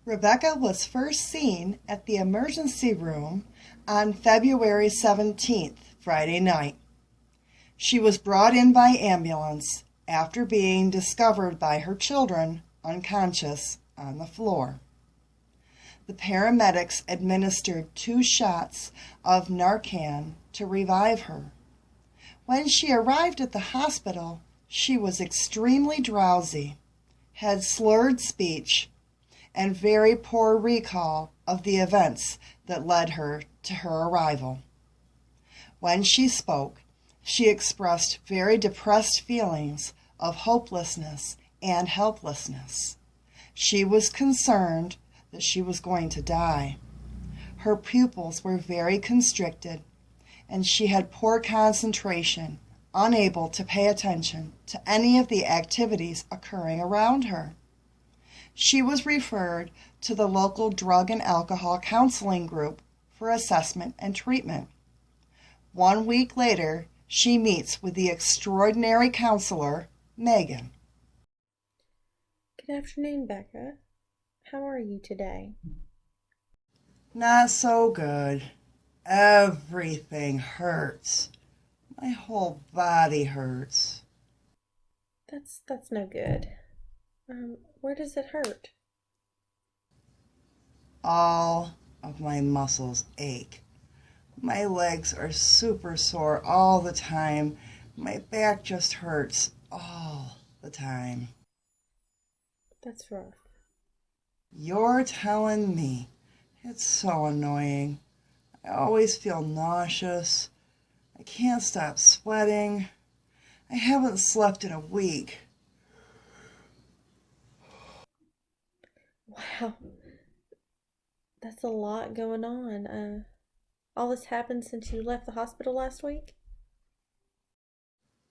Rebecca was first seen at the emergency room on February 17th, Friday night. She was brought in by ambulance after being discovered by her children unconscious on the floor. The paramedics administered 2 shots of Narcan to revive her. When she arrived at the hospital, she was extremely drowsy, had slurred speech, and very poor recall of the events that led her to her arrival. When she spoke, she expressed very depressed feelings of hopelessness and helplessness. She was concerned that she was going to die. Her pupils were very constricted, and she had poor concentration, unable to pay attention to any of the activities occurring around her. She was referred to the local drug and alcohol counseling group for assessment and treatment. 1 week later, she meets with the extraordinary counselor, Megan. Good afternoon, Becca. How are you today? Not so good. Everything hurts. My whole body hurts. That's no good. Where does it hurt? All of my muscles ache. My legs are super sore all the time. My back just hurts all the time. That's rough. You're telling me. It's so annoying. I always feel nauseous. I can't stop sweating. I haven't slept in a week. Wow. That's a lot going on. All this happened since you left the hospital last week?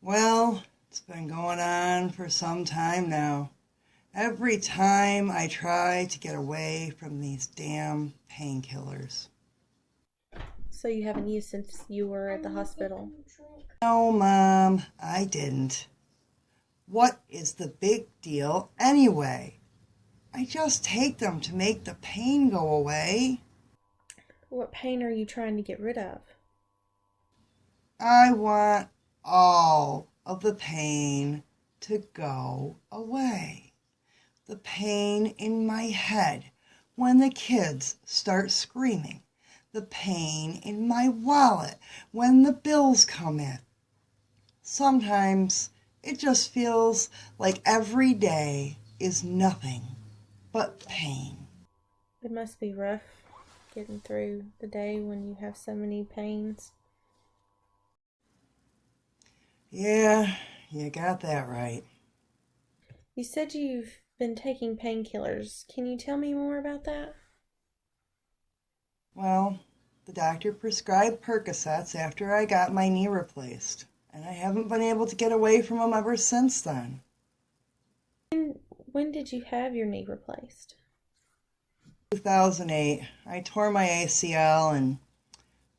Well, it's been going on for some time now. Every time I try to get away from these damn painkillers. So you haven't used since you were at the hospital? No, Mom, I didn't. What is the big deal anyway? I just take them to make the pain go away. What pain are you trying to get rid of? I want all of the pain to go away. The pain in my head when the kids start screaming. The pain in my wallet when the bills come in. Sometimes it just feels like every day is nothing but pain. It must be rough getting through the day when you have so many pains. Yeah, you got that right. You said you've been taking painkillers. Can you tell me more about that? Well, the doctor prescribed Percocets after I got my knee replaced, and I haven't been able to get away from them ever since then. When did you have your knee replaced? 2008, I tore my ACL, and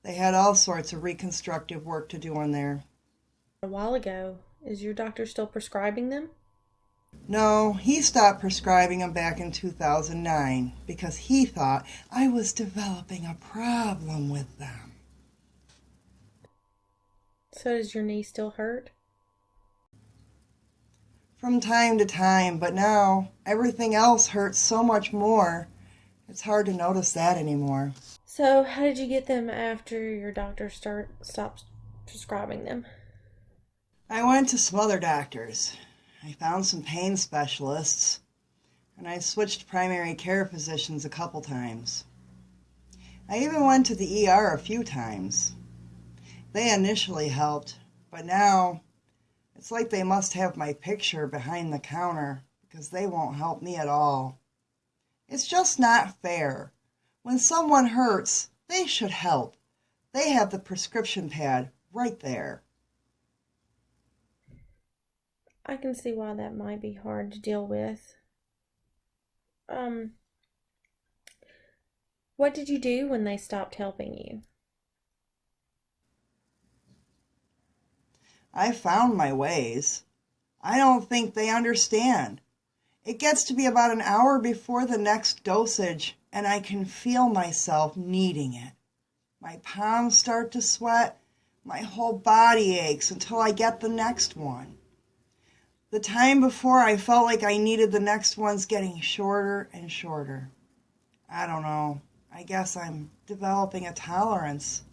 they had all sorts of reconstructive work to do on there. A while ago. Is your doctor still prescribing them? No, he stopped prescribing them back in 2009 because he thought I was developing a problem with them. So does your knee still hurt? From time to time, but now everything else hurts so much more. It's hard to notice that anymore. So how did you get them after your doctor stopped prescribing them? I went to some other doctors. I found some pain specialists, and I switched primary care physicians a couple times. I even went to the ER a few times. They initially helped, but now it's like they must have my picture behind the counter because they won't help me at all. It's just not fair. When someone hurts, they should help. They have the prescription pad right there. I can see why that might be hard to deal with. What did you do when they stopped helping you? I found my ways. I don't think they understand. It gets to be about an hour before the next dosage, and I can feel myself needing it. My palms start to sweat, my whole body aches until I get the next one. The time before I felt like I needed the next one's getting shorter and shorter. I don't know. I guess I'm developing a tolerance.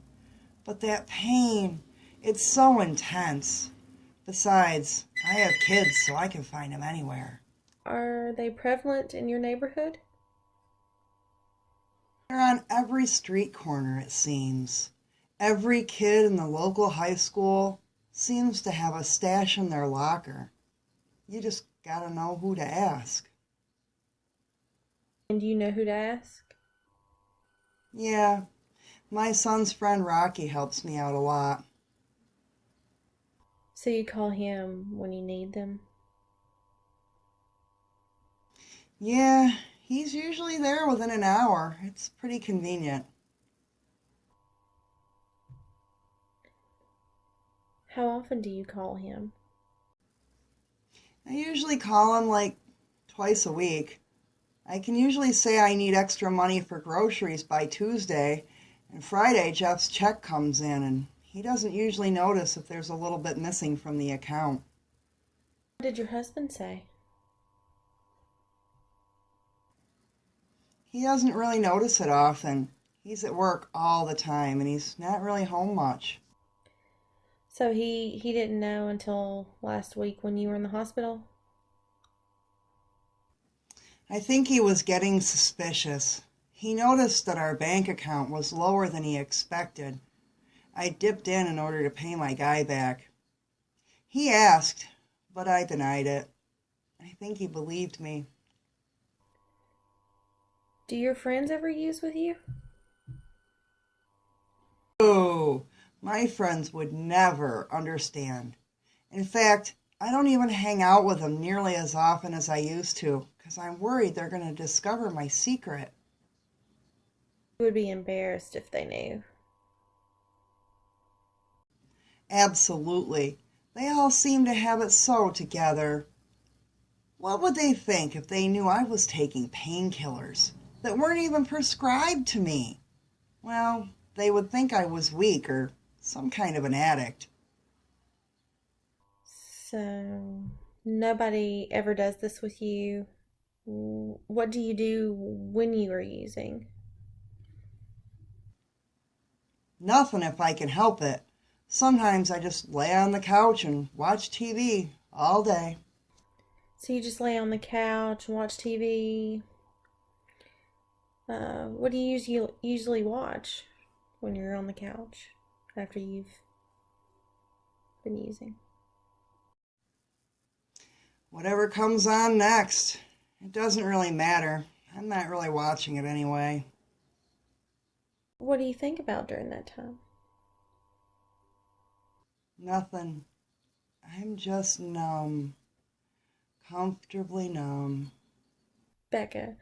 But that pain, it's so intense. Besides, I have kids, so I can find them anywhere. Are they prevalent in your neighborhood? They're on every street corner, it seems. Every kid in the local high school seems to have a stash in their locker. You just gotta know who to ask. And do you know who to ask? Yeah, my son's friend Rocky helps me out a lot. So you call him when you need them? Yeah, he's usually there within an hour. It's pretty convenient. How often do you call him? I usually call him like twice a week. I can usually say I need extra money for groceries by Tuesday, and Friday Jeff's check comes in, and he doesn't usually notice if there's a little bit missing from the account. What did your husband say? He doesn't really notice it often. He's at work all the time, and he's not really home much. So he didn't know until last week when you were in the hospital? I think he was getting suspicious. He noticed that our bank account was lower than he expected. I dipped in order to pay my guy back. He asked, but I denied it. I think he believed me. Do your friends ever use with you? Oh, my friends would never understand. In fact, I don't even hang out with them nearly as often as I used to because I'm worried they're going to discover my secret. You would be embarrassed if they knew. Absolutely. They all seem to have it so together. What would they think if they knew I was taking painkillers that weren't even prescribed to me? Well, they would think I was weak or some kind of an addict. So nobody ever does this with you. What do you do when you are using? Nothing if I can help it. Sometimes I just lay on the couch and watch TV all day. So you just lay on the couch and watch TV. What do you usually watch when you're on the couch after you've been using? Whatever comes on next. It doesn't really matter. I'm not really watching it anyway. What do you think about during that time? Nothing. I'm just numb. Comfortably numb. Becca,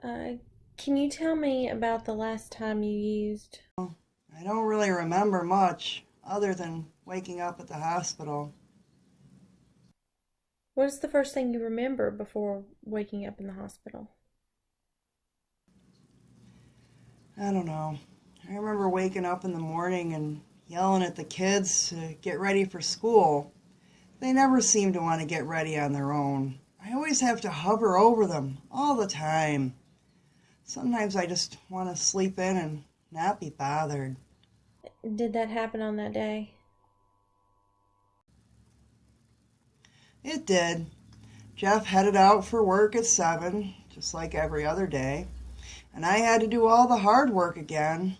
can you tell me about the last time you used? I don't really remember much other than waking up at the hospital. What is the first thing you remember before waking up in the hospital? I don't know. I remember waking up in the morning and yelling at the kids to get ready for school. They never seem to want to get ready on their own. I always have to hover over them all the time. Sometimes I just want to sleep in and not be bothered. Did that happen on that day? It did. Jeff headed out for work at 7, just like every other day, and I had to do all the hard work again.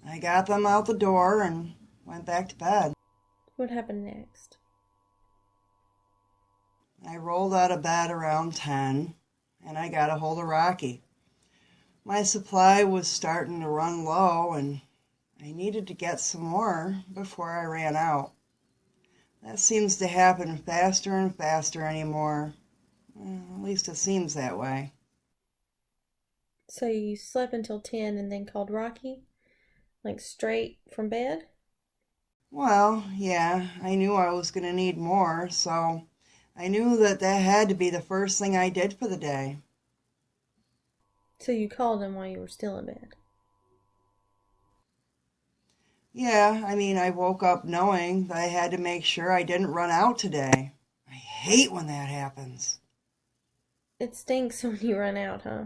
I got them out the door and went back to bed. What happened next? I rolled out of bed around 10, and I got a hold of Rocky. My supply was starting to run low, and I needed to get some more before I ran out. That seems to happen faster and faster anymore. At least it seems that way. So you slept until 10 and then called Rocky? Like straight from bed? Well, yeah, I knew I was going to need more, so I knew that had to be the first thing I did for the day. So you called him while you were still in bed. Yeah, I woke up knowing that I had to make sure I didn't run out today. I hate when that happens. It stinks when you run out, huh?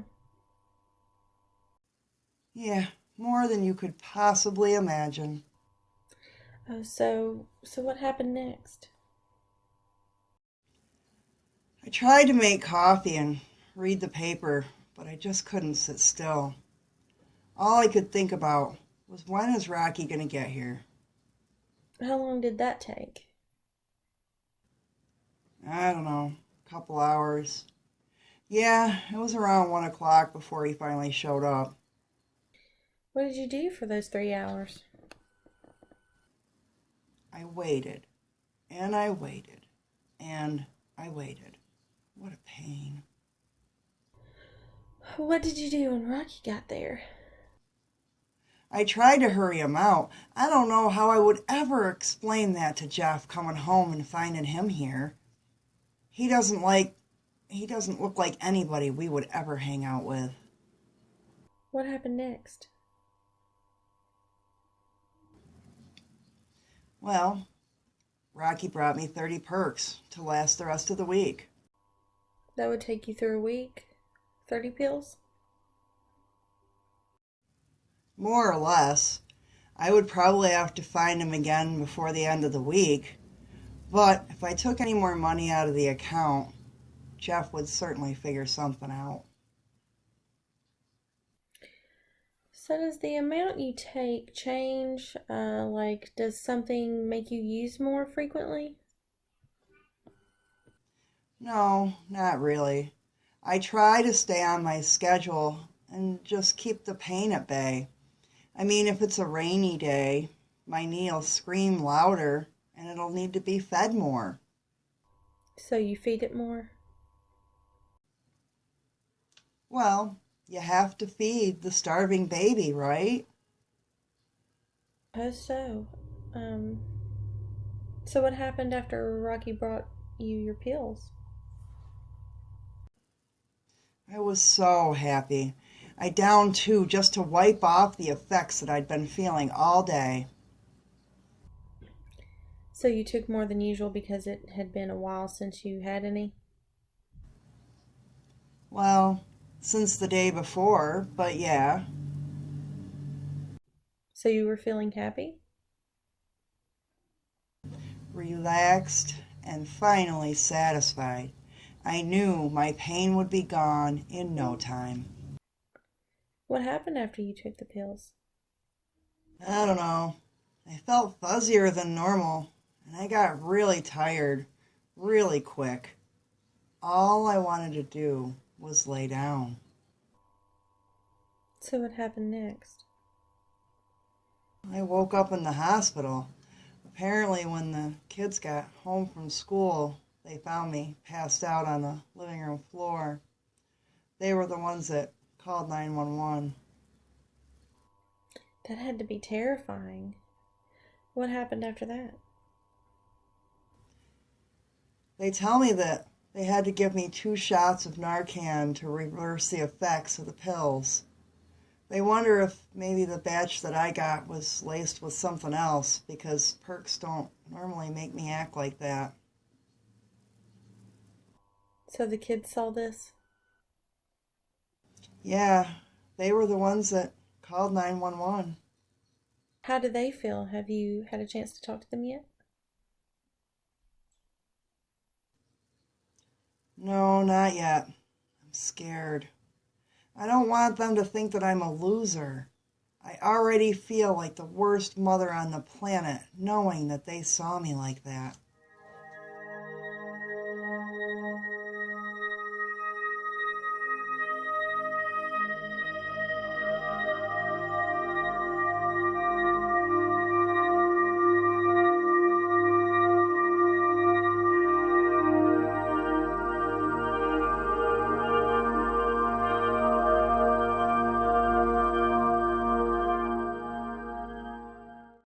Yeah, more than you could possibly imagine. Oh, so what happened next? I tried to make coffee and read the paper, but I just couldn't sit still. All I could think about was, when is Rocky going to get here? How long did that take? I don't know, a couple hours. Yeah, it was around 1 o'clock before he finally showed up. What did you do for those 3 hours? I waited, and I waited, and I waited. What a pain. What did you do when Rocky got there? I tried to hurry him out. I don't know how I would ever explain that to Jeff, coming home and finding him here. He doesn't look like anybody we would ever hang out with. What happened next? Well, Rocky brought me 30 perks to last the rest of the week. That would take you through a week? 30 pills? More or less. I would probably have to find him again before the end of the week. But if I took any more money out of the account, Jeff would certainly figure something out. So does the amount you take change? Does something make you use more frequently? No, not really. I try to stay on my schedule and just keep the pain at bay. If it's a rainy day, my knee will scream louder and it'll need to be fed more. So you feed it more? Well, you have to feed the starving baby, right? I suppose so. So what happened after Rocky brought you your pills? I was so happy. I downed two just to wipe off the effects that I'd been feeling all day. So you took more than usual because it had been a while since you had any? Well, since the day before, but yeah. So you were feeling happy? Relaxed and finally satisfied. I knew my pain would be gone in no time. What happened after you took the pills? I don't know. I felt fuzzier than normal, and I got really tired, really quick. All I wanted to do was lay down. So what happened next? I woke up in the hospital. Apparently, when the kids got home from school, they found me passed out on the living room floor. They were the ones that called 911. That had to be terrifying. What happened after that? They tell me that they had to give me 2 shots of Narcan to reverse the effects of the pills. They wonder if maybe the batch that I got was laced with something else, because perks don't normally make me act like that. So the kids saw this? Yeah, they were the ones that called 911. How do they feel? Have you had a chance to talk to them yet? No, not yet. I'm scared. I don't want them to think that I'm a loser. I already feel like the worst mother on the planet knowing that they saw me like that.